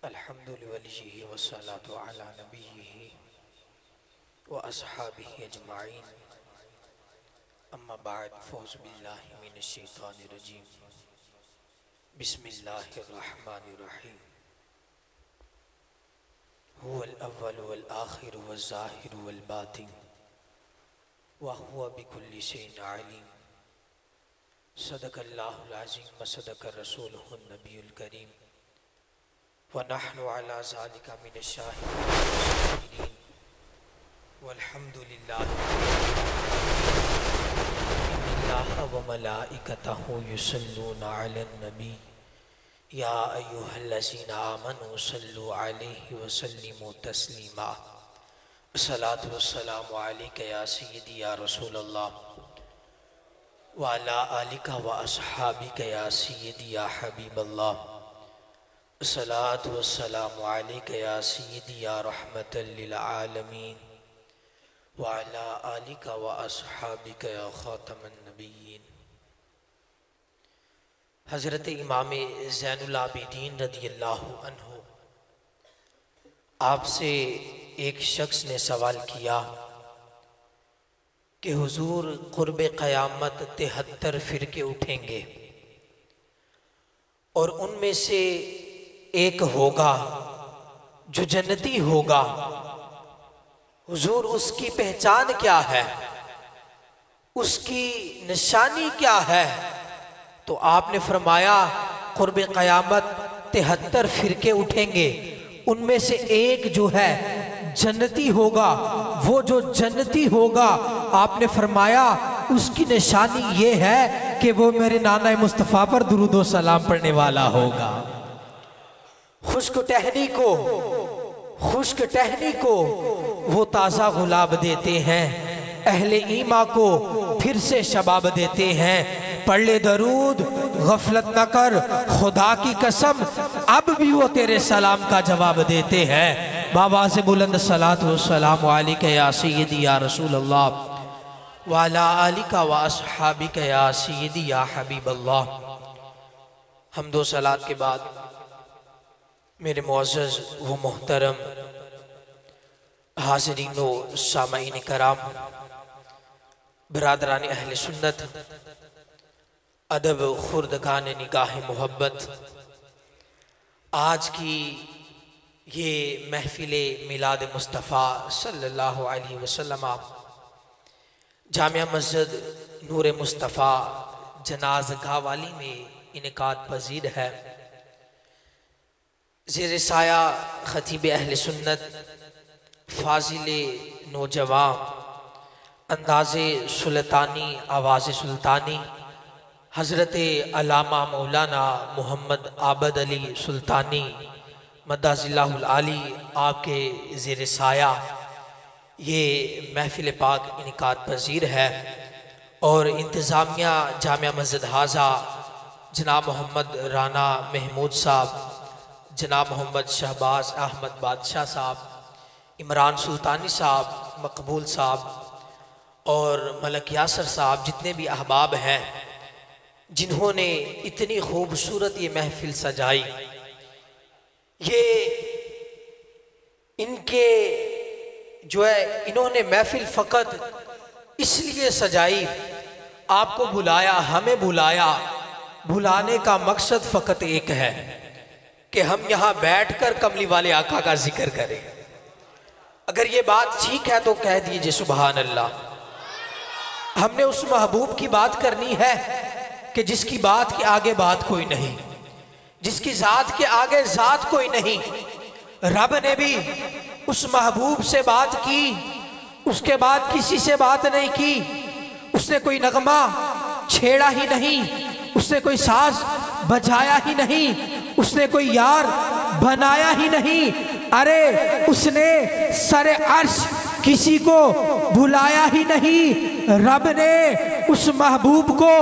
अल्हम्दुलिल्लाहि वस्सलातु अला नबिय्यिहि व अस्हाबिहि अजमाइन अम्मा बाद फौज़ु बिल्लाहि मिनश शैतानिर रजीम बिस्मिल्लाहिर रहमानिर रहीम हुवल अव्वल वल आखिर वल ज़ाहिर वल बातिन व हुवा बिकुल्लि शैइन अलीम सदक़ल्लाहुल अज़ीम व सदक़ रसूलुहुन नबियुल करीम व नहनु अला ज़ालिका मिनश शाहिदीन वल्हम्दुलिल्लाहि इन्नल्लाहा व मलाइकतहु युसल्लूना अलन नबी या अय्युहल्लज़ीना आमनू सल्लु अलैहि व सल्लिमू तस्लीमा अस्सलातु वस्सलामु अलैका या सय्यदी या रसूलल्लाह व अला आलिका व अस्हाबिका या सय्यदी या हबीबल्लाह अस्सलातु वस्सलामु अलैका या सय्यदी या रहमतल लिल आलमीन व अला आलिका व अस्हाबिका या खातमन नबिय्यीन। हज़रत इमाम ज़ैनुल आबिदीन रदियल्लाहु अन्हु आपसे एक शख्स ने सवाल किया कि हुजूर क़ुर्ब क़यामत 73 फ़िरके उठेंगे और उनमें से एक होगा जो जन्नती होगा, हुजूर उसकी पहचान क्या है, उसकी निशानी क्या है? तो आपने फरमाया क़ुर्ब क़यामत 73 फ़िरके उठेंगे, उनमें से एक जो है जन्नती होगा। वो जो जन्नती होगा आपने फरमाया उसकी निशानी ये है कि वो मेरे नाना मुस्तफ़ा पर दुरूद व सलाम पढ़ने वाला होगा। खुश्क टहनी को वो ताज़ा गुलाब देते हैं, अहले ईमा को फिर से शबाब देते हैं। पढ़ ले दरूद गफलत न कर, खुदा की कसम अब भी वो तेरे सलाम का जवाब देते हैं। बाबा से बुलंद सलातु वस्सलामु अलैका या सय्यदी या रसूलल्लाह व अला आलिका व अस्हाबिका या सय्यदी या हबीबल्लाह। हम्दो सलात के बाद मेरे मुअज़्ज़ज़ व मोहतरम हाज़रीन व सामईन कराम, बरादरान अहले सुन्नत, अदब खुर्दगान निगाह मोहब्बत, आज की ये महफिल मिलाद मुस्तफ़ा सल्लल्लाहु अलैहि वसल्लम जामिया मस्जिद नूर मुस्तफ़ा जनाज़गाह वाली में इनेकाद पजीर है। ज़ेर साया खतीब अहले सुन्नत, फाजिले नौजवान, अंदाज़े सुल्तानी, आवाज़ सुल्तानी, हज़रत अल्लामा मौलाना मोहम्मद आबद अली सुल्तानी मद्दाज़िल्लाहुल आली आपके ज़ेर साया ये महफिल पाक इनकाद पजीर है। और इंतज़ामिया जामिया मस्जिद हाजा जनाब मोहम्मद राना महमूद साहब, जनाब मोहम्मद शहबाज अहमद बादशाह साहब, इमरान सुल्तानी साहब, मकबूल साहब और मलक यासर साहब, जितने भी अहबाब हैं जिन्होंने इतनी खूबसूरत ये महफिल सजाई, ये इनके जो है इन्होंने महफिल फ़कत इसलिए सजाई, आपको बुलाया, हमें बुलाया। बुलाने का मकसद फ़कत एक है कि हम यहाँ बैठकर कमली वाले आका का जिक्र करें। अगर ये बात ठीक है तो कह दीजिए सुभान अल्लाह। हमने उस महबूब की बात करनी है कि जिसकी बात के आगे बात कोई नहीं, जिसकी ज़ात के आगे ज़ात कोई नहीं। रब ने भी उस महबूब से बात की, उसके बाद किसी से बात नहीं की। उसने कोई नगमा छेड़ा ही नहीं, उसने कोई साज बजाया ही नहीं, उसने कोई यार बनाया ही नहीं। अरे उसने सरे अर्श किसी को बुलाया ही नहीं। रब ने उस महबूब को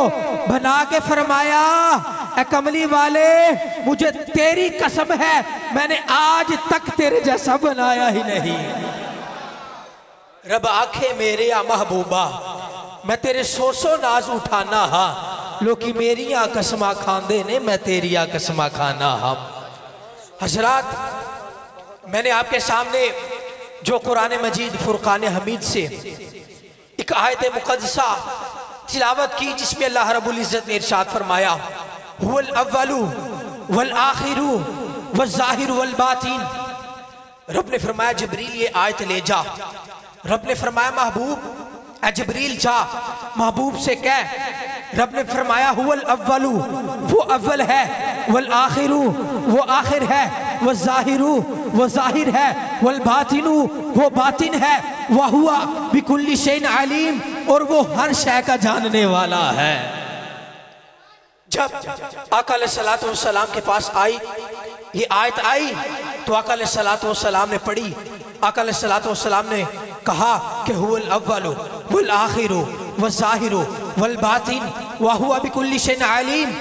बना के फरमाया, ए कमली वाले मुझे तेरी कसम है मैंने आज तक तेरे जैसा बनाया ही नहीं। रब आखे मेरे या महबूबा मैं तेरे सो नाज उठाना हा, लोकी मेरिया कसमा खांदे ने मैं तेरिया कसमा खाना हम। हजरात, मैंने आपके सामने जो कुरान मजीद फुरकान हमीद से एक आयत मुक़द्दसा तिलावत की, जिसमें अल्लाह रब्बुल इज़्ज़त ने इरशाद फरमाया, हुवल अव्वलु वल आखिरु वल ज़ाहिरु वल बातिन। रब ने फरमाया जिब्रील ये आयत ले जा। रब ने फरमाया महबूब ए जिब्रील जा, महबूब से कह। रब ने फरमाया हुवल अव्वलु वो अव्वल है, वल आखिरु वो आखिर है, वल ज़ाहिरु वो ज़ाहिर है, वल बातिनु वो बातिन है, व हुवा बिकुल्लि शैइन अलीम और वो हर शय का जानने वाला है। जब आका अलैहिस्सलातु वस्सलाम के पास आई ये आयत आई तो आका अलैहिस्सलातु वस्सलाम ने पढ़ी। आका अलैहिस्सलातु वस्सलाम ने कहा कि हुवल अव्वलु वल आखिरु वल ज़ाहिरु वल बातिन व हुवा बिकुल्लि शैइन अलीम।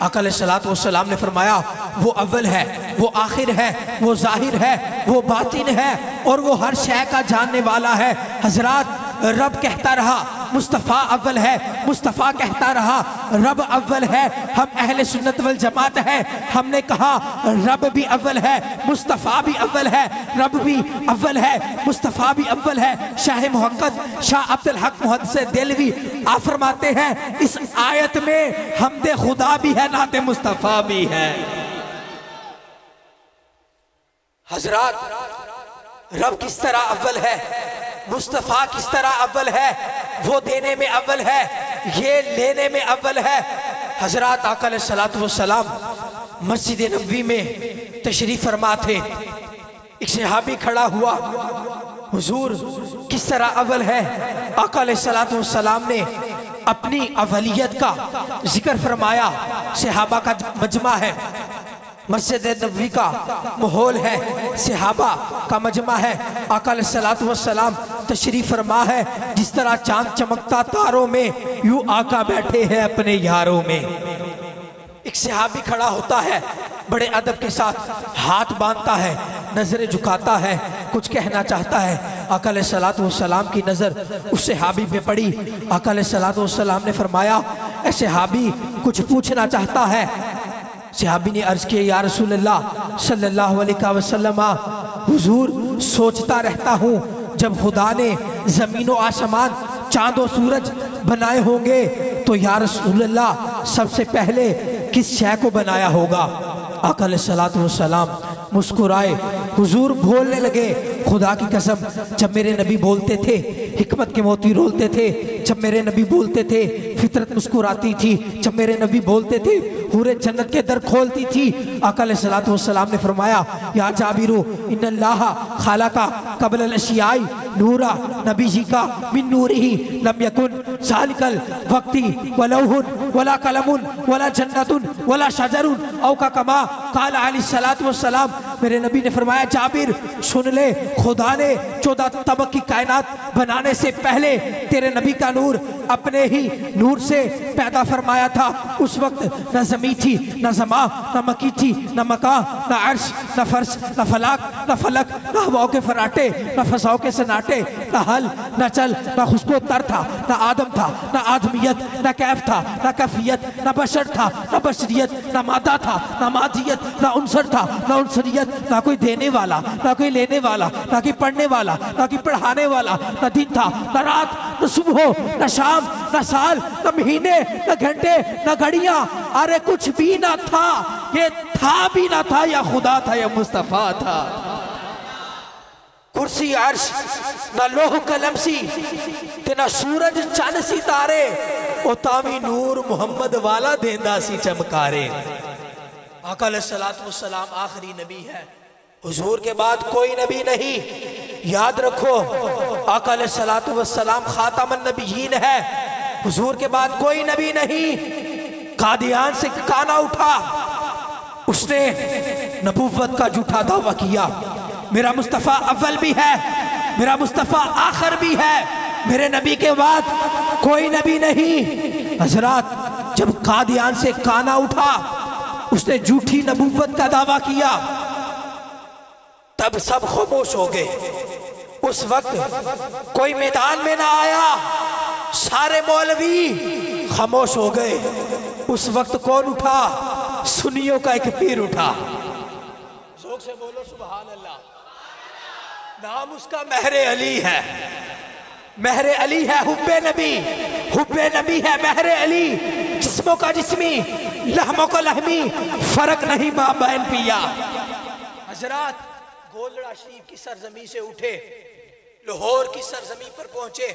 आका अलैहिस्सलातु वस्सलाम ने फरमाया वो अव्वल है, वो आखिर है, वो ज़ाहिर है, वो बातिन है और वो हर शय का जानने वाला है। हजरात, रब कहता रहा मुस्तफ़ा अव्वल है, मुस्तफ़ा कहता रहा रब अव्वल है। हम अहले सुन्नत वल जमात है, हमने कहा रब भी अव्वल है, मुस्तफ़ा भी अव्वल है, रब भी अव्वल है, मुस्तफ़ा भी अव्वल है। शाह मुहक्कक शाह अब्दुल हक मुहद्दिस देलवी आप फरमाते हैं इस आयत में हमदे खुदा भी है, नाते मुस्तफ़ा भी है। हजरात, रब किस तरह अव्वल है, मुस्तफ़ा किस तरह अव्वल है, वो देने में अव्वल है, ये लेने में अव्वल है। हजरात, आका अलैहिस्सलातु वस्सलाम मस्जिद नबवी में तशरीफ फरमा थे। एक सहाबी खड़ा हुआ, हुजूर किस तरह अव्वल है। आका अलैहिस्सलातु वस्सलाम ने अपनी अव्वलियत का जिक्र फरमाया। सहाबा का मजमा है, मस्जिद नबवी का माहौल है, सहाबा का मजमा है। आका अलैहिस्सलातु वस्सलाम तशरीफ फरमा है। जिस तरह चांद चमकता तारों में, यूं आका बैठे हैं अपने यारों में। एक सहाबी खड़ा होता है, बड़े अदब के साथ हाथ बांधता है, नजरें झुकाता है, कुछ कहना चाहता है। आका अलैहिस्सलातु वस्सलाम की नजर उस सहाबी पे पड़ी। आका अलैहिस्सलातु वस्सलाम ने फरमाया ऐ सहाबी कुछ पूछना चाहता है। सहाबी ने अर्ज किया या रसूलल्लाह सल्लल्लाहु अलैहि वसल्लम, हुजूर सोचता रहता हूँ जब खुदा ने ज़मीन और आसमान चाँद और सूरज बनाए होंगे तो या रसूलल्लाह सबसे पहले किस शय को बनाया होगा। आका अलैहिस्सलातु वस्सलाम मुस्कुराए, हुजूर बोलने लगे खुदा की कसम, जब मेरे नबी बोलते थे हिकमत के मोती रोलते थे, जब मेरे नबी बोलते थे फितरत मुस्कुराती थी, जब मेरे नबी बोलते थे पूरे जन्नत के दर खोलती थी। आका अलैहिस्सलातु वस्सलाम ने फरमाया या जाबिरू इन्नल्लाह खालका क़ब्ल अल-अशियाई नूरा नबी जी का मिन नूरिही लम यकुन ज़ालिकल वक्ती वलौहुन वला कलमुन वला जन्नतुन वला शजरुन औ का कमा क़ाल अलैहिस्सलातु वस्सलाम। मेरे नबी ने फरमाया जाबिर सुन ले, खुदा ने 14 तबक की कायनात बनाने से पहले तेरे नबी का नूर अपने ही नूर से पैदा फरमाया था। उस वक्त न ज़मीन थी, न ज़मा, न मकी थी, न मका, न अर्श, न फर्श, न फलाक, न फलक, न हवाओं के फराटे, न फसाओं के सनाटे, न हल, न चल, न खुशबू तर था, न आदम था, न आदमियत, न कैफ था, न कैफियत, न बशर था, न बशरियत, न मादा था, न मादियत, न उनसर था, न उनसरियत, न कोई देने वाला, न कोई लेने वाला, न कोई पढ़ने वाला, न कोई पढ़ाने वाला, न दिन था, न रात, न सुबह, न शाम, न साल, न महीने, न घंटे, न घड़ियां, अरे कुछ भी ना था। ये था भी ना था, या खुदा था या मुस्तफा था। कुर्सी अर्श न लोह कलम सी ते न सूरज चंद सितारे, ओ तावी नूर मुहम्मद वाला देंदा सी चमकारे। आका अलैहिस्सलातु वस्सलाम आखिरी नबी है, हुजूर के बाद कोई नबी नहीं। याद रखो आका अलैहिस्सलातु वस्सलाम खातमुन नबिय्यीन है, हुजूर के बाद कोई नबी नहीं। कादियान से काना उठा, उसने नबूवत का झूठा दावा किया। मेरा मुस्तफ़ा अव्वल भी है, मेरा मुस्तफ़ा आखिर भी है, मेरे नबी के बाद कोई नबी नहीं। हजरात, जब कादियान से काना उठा, उसने झूठी नबूवत का दावा किया, तब सब खामोश हो गए। उस वक्त कोई मैदान में ना आया, सारे मौलवी खामोश हो गए। उस वक्त कौन उठा? सुन्नियों का एक पीर उठा। जोक से बोलो सुभान अल्लाह। नाम उसका महरे अली है, महरे अली है, हुब्बे नबी है महरे अली। जिस्मों का जिस्मी, लहमों का लहमी, फर्क नहीं मां बहन पिया। हजरात गोलड़ा शरीफ की सरजमी से उठे, लाहौर की सरजमी पर पहुंचे।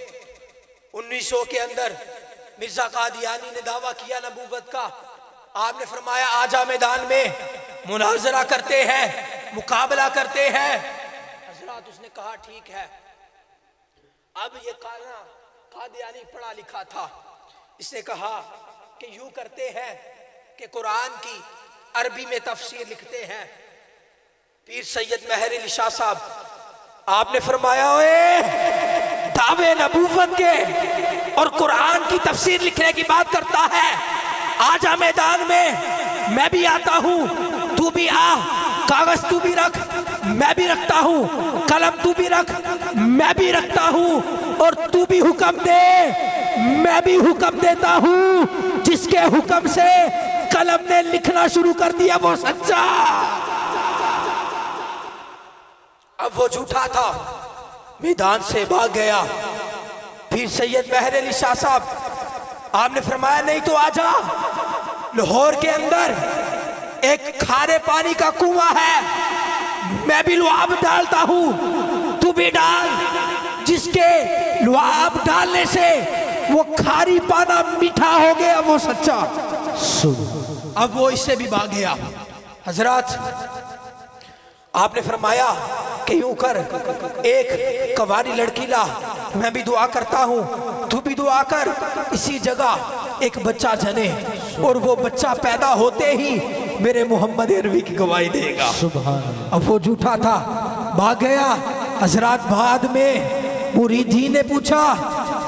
1900 के अंदर मिर्जा कादियानी ने दावा किया नबूवत का। आपने फरमाया आजा मैदान में, मुनाजरा करते हैं, मुकाबला करते हैं। हजरात उसने कहा ठीक है। अब ये कादियानी पढ़ा लिखा था, इसने कहा कि यूं करते हैं कि कुरान की अरबी में तफसीर लिखते हैं। पीर सैयद महर अली शाह साहब, आपने फरमाया ओए दावे नबूवत के और कुरान की तफसीर लिखने की बात करता है, आजा मैदान में, मैं भी आता हूं, तू भी आ, कागज तू भी रख, मैं भी रखता हूं, कलम तू भी रख, मैं भी रखता हूं, और तू भी हुक्म दे, मैं भी हुक्म देता हूं। जिसके हुक्म से कलम ने लिखना शुरू कर दिया वो सच्चा। अब वो झूठा था, मैदान से भाग गया। फिर सैयद महर अली शाह साहब, आपने फरमाया नहीं तो आजा, लाहौर के अंदर एक खारे पानी का कुआं है, मैं भी लुआब डालता हूं, तू भी डाल। जिसके लुआब डालने से वो खारी पाना मीठा हो गया वो सच्चा। अब वो इससे भी भाग गया। हजरात आपने फरमाया कि यूं कर, एक कवारी लड़की ला, मैं भी दुआ करता हूं, तू भी दुआ कर। इसी जगह एक बच्चा जने, और वो बच्चा पैदा होते ही मेरे मोहम्मद अरबी की गवाही देगा। अब वो झूठा था, भाग गया। हजरात बाद में मुरीदी ने पूछा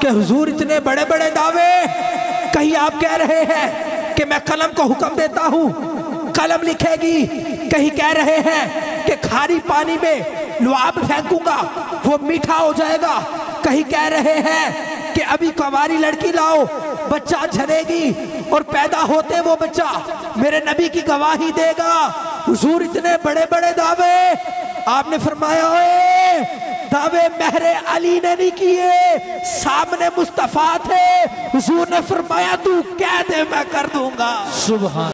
कि हुजूर इतने बड़े बड़े दावे, कहीं आप कह रहे हैं कि मैं कलम को हुक्म देता हूं, कलम लिखेगी, कहीं कह रहे हैं कि खारी पानी में लुआब फेंकूंगा वो मीठा हो जाएगा, कहीं कह रहे हैं कि अभी कवारी लड़की लाओ, बच्चा झनेगी और पैदा होते वो बच्चा मेरे नबी की गवाही देगा। हुजूर इतने बड़े बड़े दावे, आपने फरमाया ओए दावे महरे अली ने नहीं किए, सामने मुस्तफा थे। हुजूर ने फरमाया तू कह दे मैं कर दूंगा। सुभान